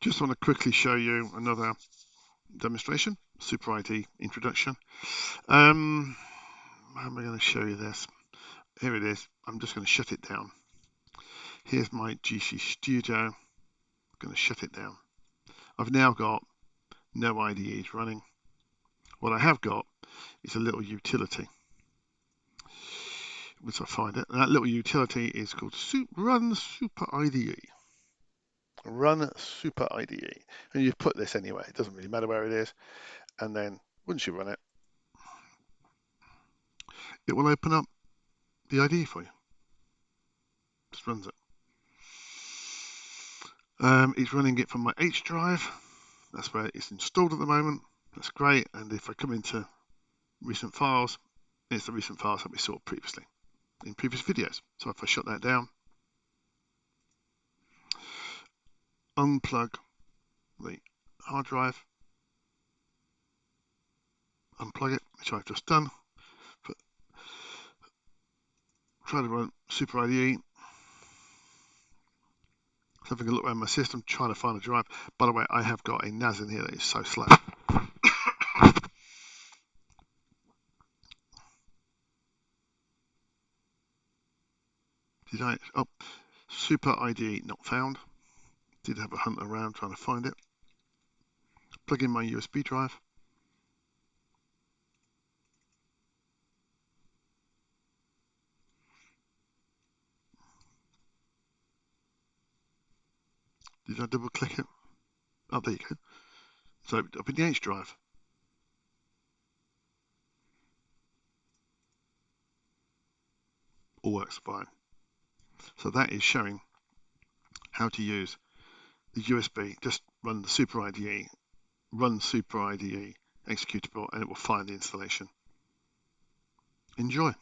Just want to quickly show you another demonstration, SuperIDE introduction. How am I going to show you this? Here it is. I'm just going to shut it down. Here's my GC Studio. I'm going to shut it down. I've now got no IDEs running. What I have got is a little utility. Once I find it, and that little utility is called RUNSuperIDE. RUNSuperIDE. And you put this anyway, it doesn't really matter where it is. And then once you run it, it will open up the IDE for you. Just runs it. It's running it from my H drive. That's where it's installed at the moment. That's great. And if I come into recent files, it's the recent files that we saw previously in previous videos. So if I shut that down, unplug the hard drive, unplug it, which I've just done. Try to run SuperIDE. Having a look around my system, trying to find a drive. By the way, I have got a NAS in here that is so slow. Oh, SuperIDE not found. Did have a hunt around trying to find it. Plug in my USB drive. Did I double click it? Oh, there you go. So up in the H drive. All works fine. So that is showing how to use the USB. Just run the SuperIDE, run SuperIDE executable, and it will find the installation. Enjoy.